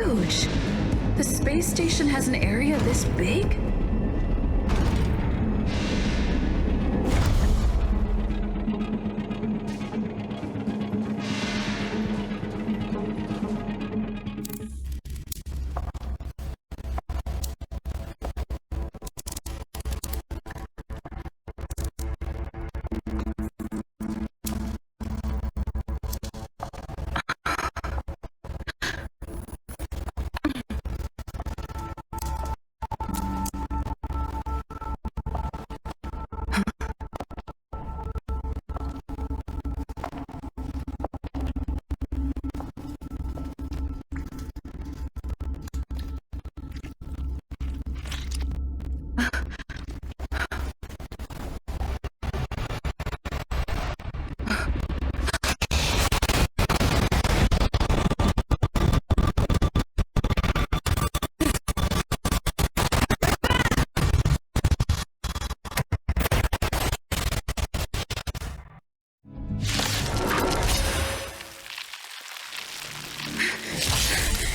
huge. The space station has an area this big?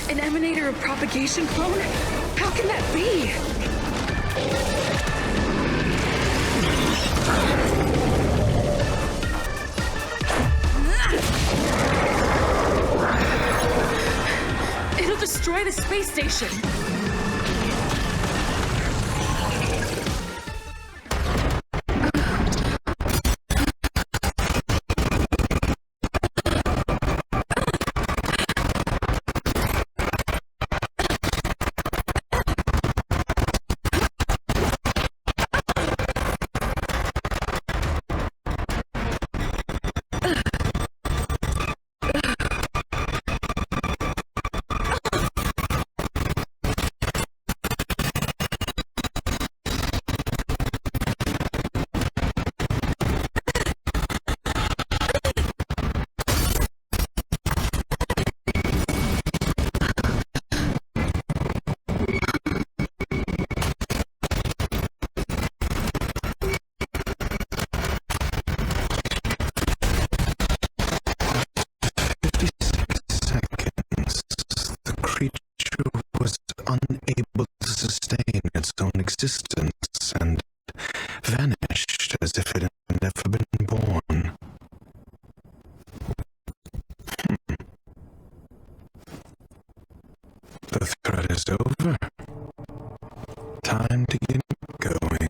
An emanator of propagation clone? How can that be? It'll destroy the space station. Existence and vanished as if it had never been born. The threat is over. Time to get going.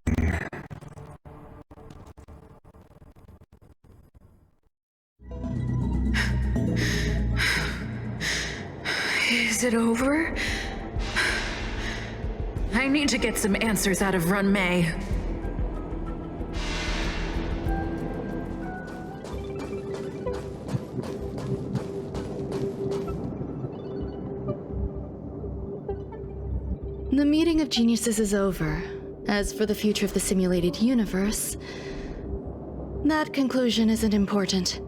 Is it over? I need to get some answers out of Ruan Mei. The meeting of geniuses is over. As for the future of the simulated universe, that conclusion isn't important.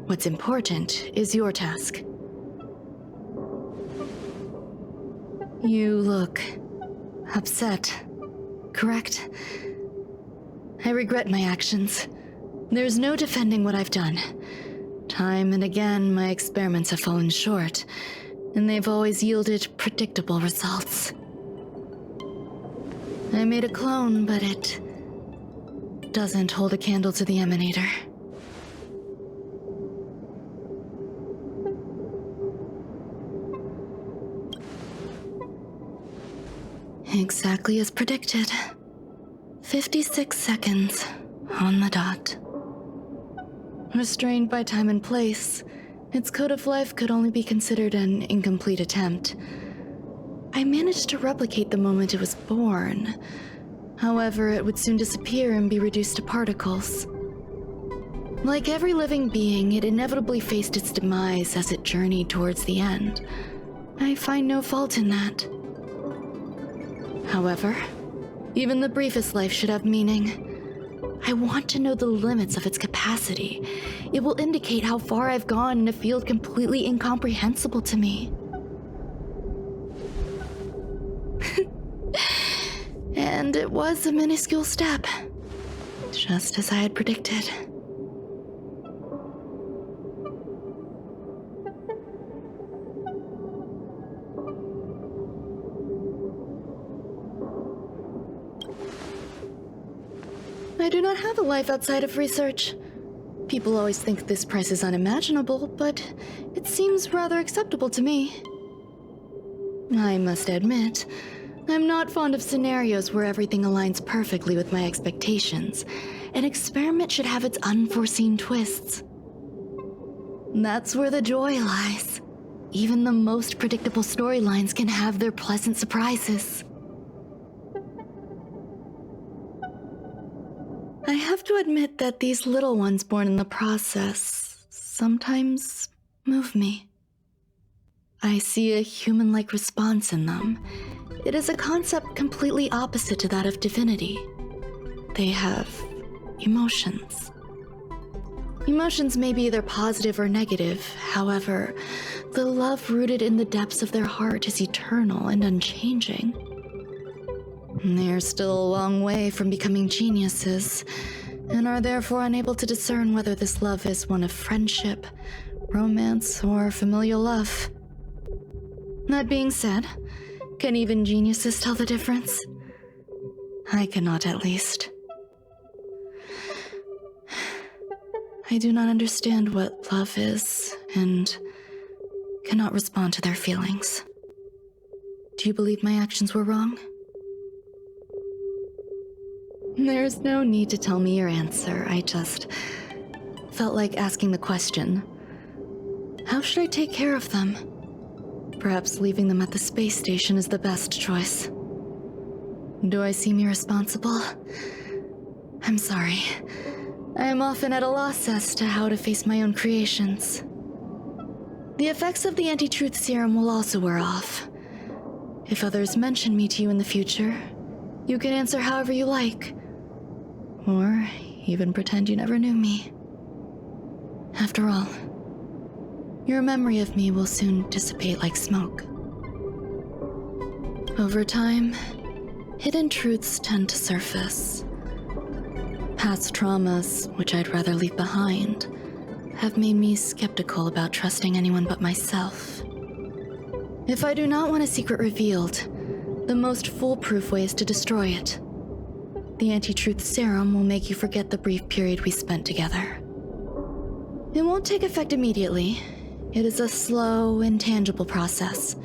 What's important is your task. You look upset, correct? I regret my actions. There's no defending what I've done. Time and again, my experiments have fallen short, and they've always yielded predictable results. I made a clone, but it doesn't hold a candle to the emanator. Exactly as predicted. 56 seconds on the dot. Restrained by time and place, its code of life could only be considered an incomplete attempt. I managed to replicate the moment it was born. However, it would soon disappear and be reduced to particles. Like every living being, it inevitably faced its demise as it journeyed towards the end. I find no fault in that. However, even the briefest life should have meaning. I want to know the limits of its capacity. It will indicate how far I've gone in a field completely incomprehensible to me. And it was a minuscule step, just as I had predicted. I do not have a life outside of research. People always think this price is unimaginable, but it seems rather acceptable to me. I must admit, I'm not fond of scenarios where everything aligns perfectly with my expectations. An experiment should have its unforeseen twists. That's where the joy lies. Even the most predictable storylines can have their pleasant surprises. I have to admit that these little ones born in the process sometimes move me. I see a human-like response in them. It is a concept completely opposite to that of divinity. They have emotions. Emotions may be either positive or negative. However, the love rooted in the depths of their heart is eternal and unchanging. They're still a long way from becoming geniuses, and are therefore unable to discern whether this love is one of friendship, romance, or familial love. That being said, can even geniuses tell the difference? I cannot, at least. I do not understand what love is, and cannot respond to their feelings. Do you believe my actions were wrong? There's no need to tell me your answer. I just felt like asking the question. How should I take care of them? Perhaps leaving them at the space station is the best choice. Do I seem irresponsible? I'm sorry. I am often at a loss as to how to face my own creations. The effects of the anti-truth serum will also wear off. If others mention me to you in the future, you can answer however you like. Or even pretend you never knew me. After all, your memory of me will soon dissipate like smoke. Over time, hidden truths tend to surface. Past traumas, which I'd rather leave behind, have made me skeptical about trusting anyone but myself. If I do not want a secret revealed, the most foolproof way is to destroy it. The anti-truth serum will make you forget the brief period we spent together. It won't take effect immediately. It is a slow, intangible process,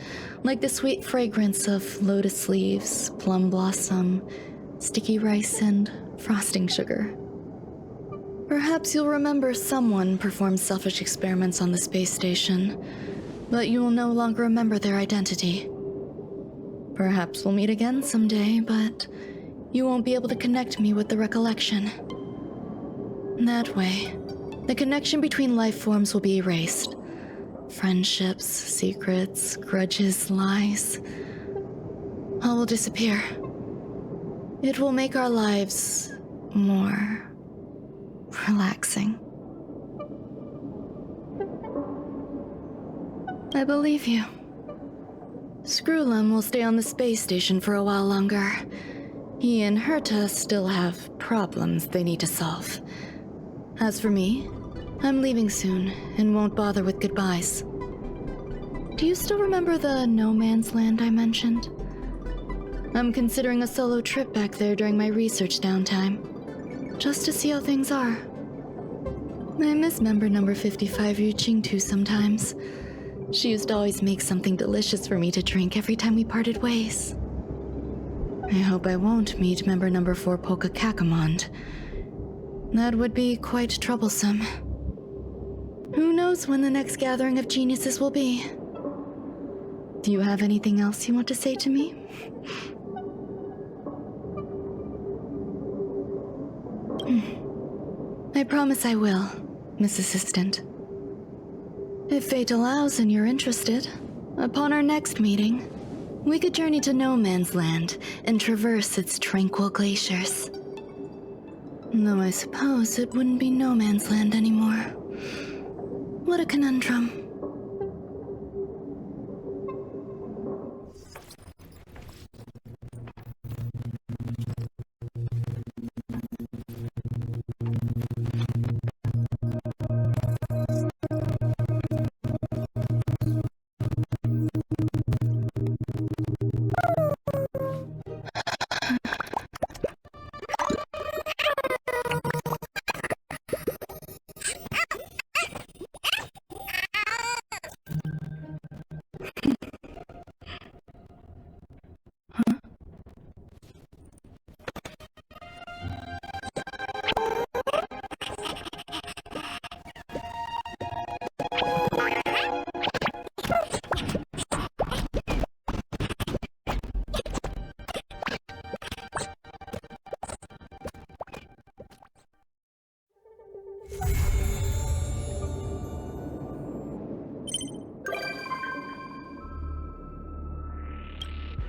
like the sweet fragrance of lotus leaves, plum blossom, sticky rice, and frosting sugar. Perhaps you'll remember someone performed selfish experiments on the space station, but you will no longer remember their identity. Perhaps we'll meet again someday, but you won't be able to connect me with the recollection. That way, the connection between life forms will be erased. Friendships, secrets, grudges, lies, all will disappear. It will make our lives more relaxing. I believe you. Screwlum will stay on the space station for a while longer. He and Herta still have problems they need to solve. As for me, I'm leaving soon and won't bother with goodbyes. Do you still remember the no man's land I mentioned? I'm considering a solo trip back there during my research downtime, just to see how things are. I miss member number 55 Yu Qingtu sometimes. She used to always make something delicious for me to drink every time we parted ways. I hope I won't meet member number 4 Polka Kakamond. That would be quite troublesome. Who knows when the next gathering of geniuses will be? Do you have anything else you want to say to me? I promise I will, Miss Assistant. If fate allows and you're interested, upon our next meeting, we could journey to No Man's Land and traverse its tranquil glaciers. Though I suppose it wouldn't be No Man's Land anymore. What a conundrum.